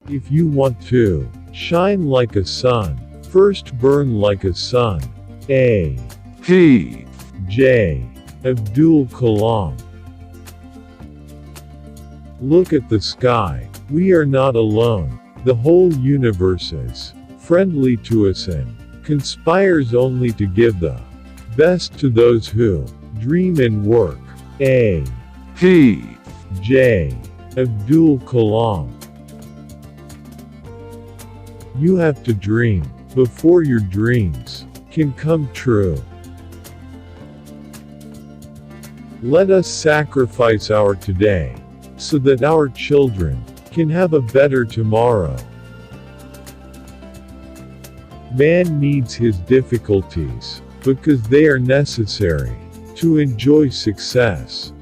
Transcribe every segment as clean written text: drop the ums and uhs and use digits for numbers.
If you want to shine like a sun, first burn like a sun. APJ Abdul Kalam. Look at the sky. We are not alone. The whole universe is friendly to us and conspires only to give the best to those who dream and work. APJ Abdul Kalam. You have to dream before your dreams can come true. Let us sacrifice our today so that our children can have a better tomorrow. Man needs his difficulties because they are necessary to enjoy success.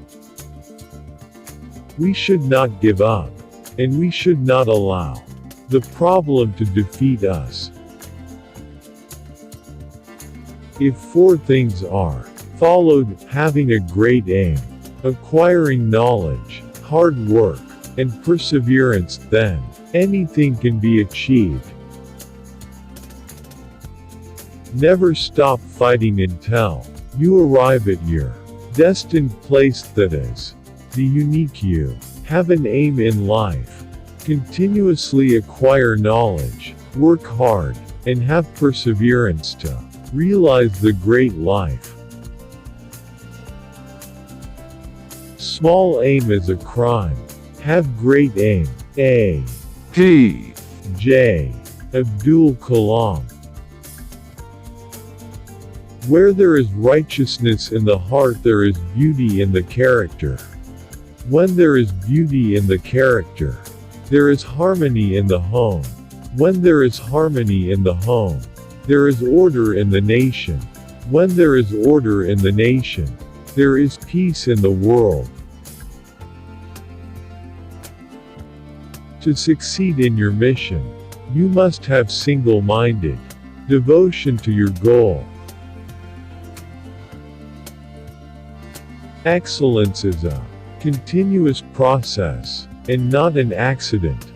We should not give up, and we should not allow the problem to defeat us. If four things are followed: having a great aim, acquiring knowledge, hard work, and perseverance, then anything can be achieved. Never stop fighting until you arrive at your destined place, that is, the unique you. Have an aim in life. Continuously acquire knowledge, work hard, and have perseverance to realize the great life. Small aim is a crime. Have great aim. APJ Abdul Kalam. Where there is righteousness in the heart, there is beauty in the character. When there is beauty in the character, there is harmony in the home. When there is harmony in the home, there is order in the nation. When there is order in the nation, there is peace in the world. To succeed in your mission, you must have single-minded devotion to your goal. Excellence is a continuous process, and not an accident.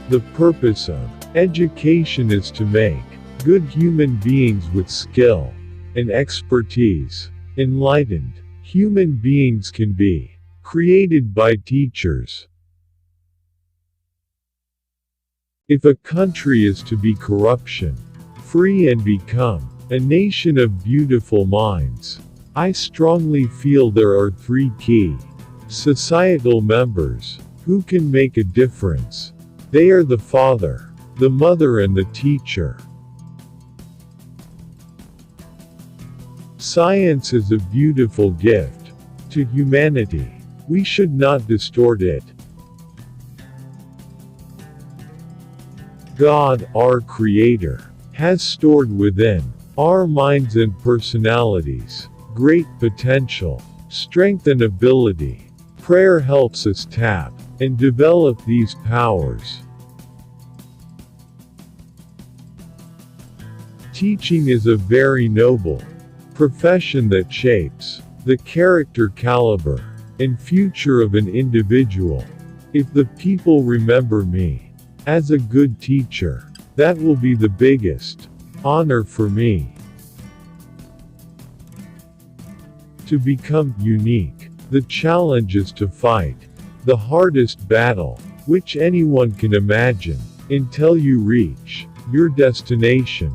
The purpose of education is to make good human beings with skill and expertise. Enlightened human beings can be created by teachers. If a country is to be corruption-free and become a nation of beautiful minds, I strongly feel there are three key societal members who can make a difference. They are the father, the mother, and the teacher. Science is a beautiful gift to humanity. We should not distort it. God, our Creator, has stored within our minds and personalities great potential, strength, and ability. Prayer helps us tap and develop these powers. Teaching is a very noble profession that shapes the character, caliber, and future of an individual. If the people remember me as a good teacher, that will be the biggest honor for me. To become unique, the challenge is to fight the hardest battle which anyone can imagine until you reach your destination.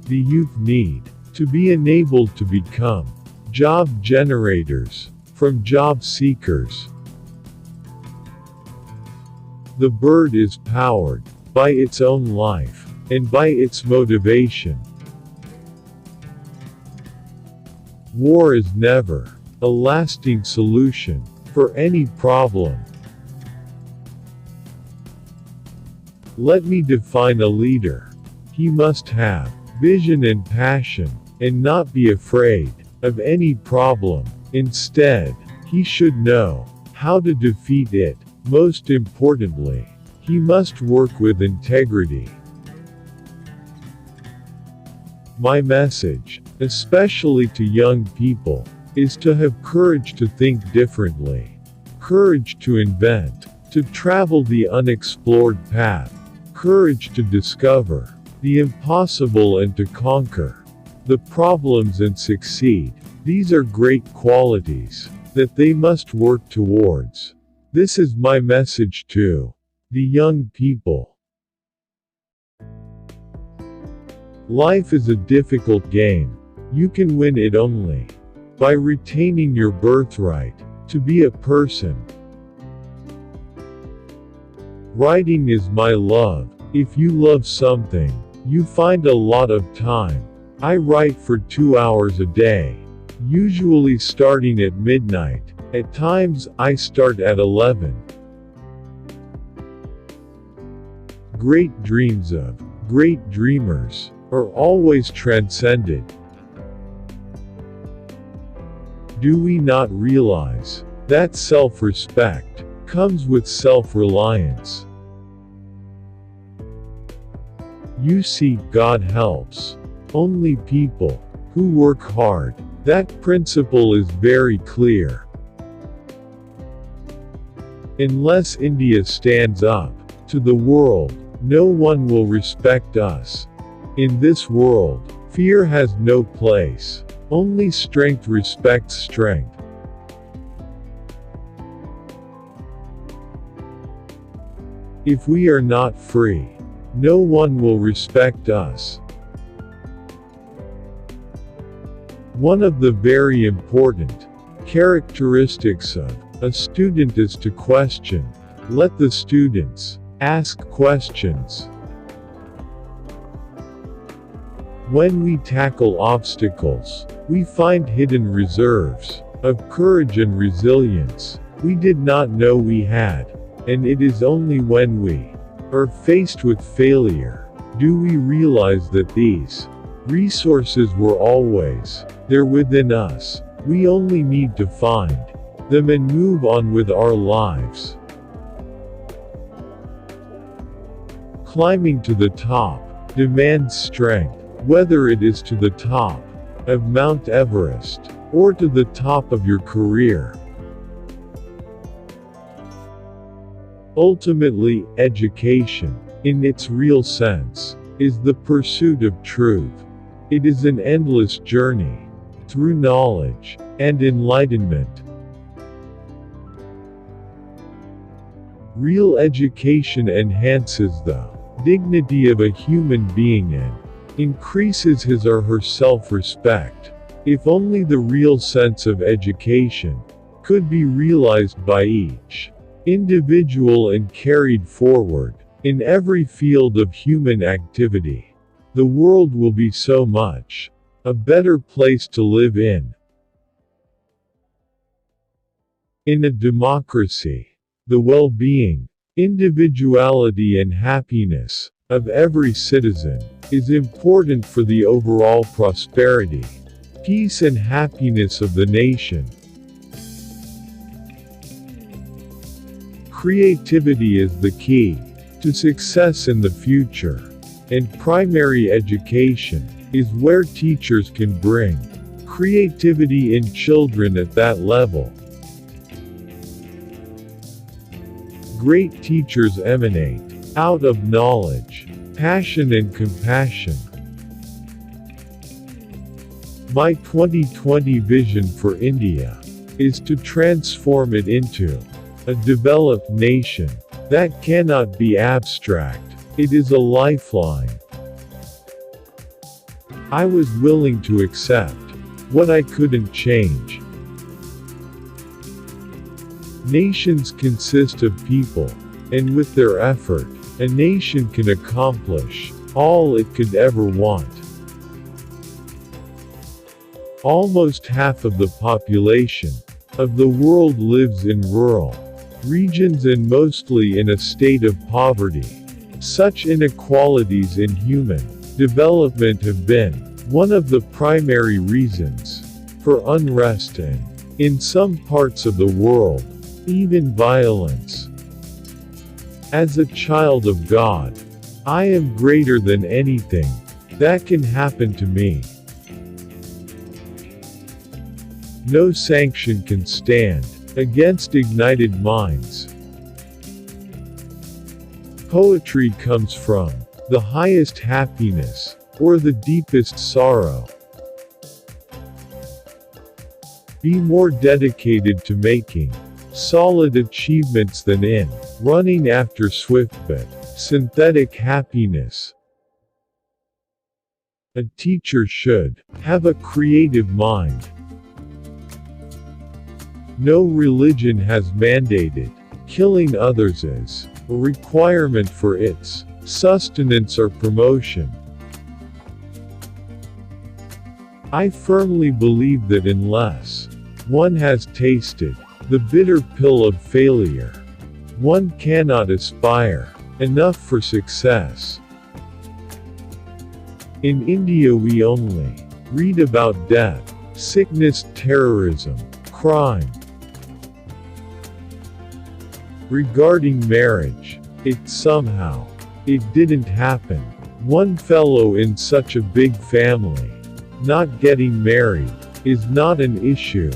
The youth need to be enabled to become job generators from job seekers. The bird is powered by its own life and by its motivation. War is never a lasting solution for any problem. Let me define a leader. He must have vision and passion, and not be afraid of any problem. Instead, he should know how to defeat it. Most importantly, he must work with integrity. My message, especially to young people, is to have courage to think differently, courage to invent, to travel the unexplored path, courage to discover the impossible and to conquer the problems and succeed. These are great qualities that they must work towards. This is my message to the young people. Life is a difficult game. You can win it only by retaining your birthright to be a person. Writing is my love. If you love something, you find a lot of time. I write for 2 hours a day, usually starting at midnight. At times, I start at 11. Great dreams of great dreamers are always transcended. Do we not realize that self-respect comes with self-reliance? You see, God helps only people who work hard. That principle is very clear. Unless India stands up to the world, no one will respect us. In this world, fear has no place. Only strength respects strength. If we are not free, no one will respect us. One of the very important characteristics of a student is to question. Let the students ask questions. When we tackle obstacles, we find hidden reserves of courage and resilience we did not know we had, and it is only when we are faced with failure do we realize that these resources were always there within us. We only need to find them and move on with our lives. Climbing to the top demands strength, whether it is to the top of Mount Everest or to the top of your career. Ultimately, education, in its real sense, is the pursuit of truth. It is an endless journey through knowledge and enlightenment. Real education enhances the dignity of a human being and increases his or her self-respect. If only the real sense of education could be realized by each individual and carried forward in every field of human activity, the world will be so much a better place to live in. In a democracy, the well-being, individuality and happiness of every citizen is important for the overall prosperity, peace and happiness of the nation. Creativity is the key to success in the future, and primary education is where teachers can bring creativity in children at that level. Great teachers emanate out of knowledge, passion and compassion. My 2020 vision for India is to transform it into a developed nation that cannot be abstract. It is a lifeline. I was willing to accept what I couldn't change. Nations consist of people, and with their effort, a nation can accomplish all it could ever want. Almost half of the population of the world lives in rural regions and mostly in a state of poverty. Such inequalities in human development have been one of the primary reasons for unrest and, in some parts of the world, even violence. As a child of God, I am greater than anything that can happen to me. No sanction can stand against ignited minds. Poetry comes from the highest happiness, or the deepest sorrow. Be more dedicated to making solid achievements than in running after swift but synthetic happiness. A teacher should have a creative mind. No religion has mandated killing others as a requirement for its sustenance or promotion. I firmly believe that unless one has tasted the bitter pill of failure, one cannot aspire enough for success. In India we only read about death, sickness, terrorism, crime. Regarding marriage, it didn't happen. One fellow in such a big family not getting married is not an issue.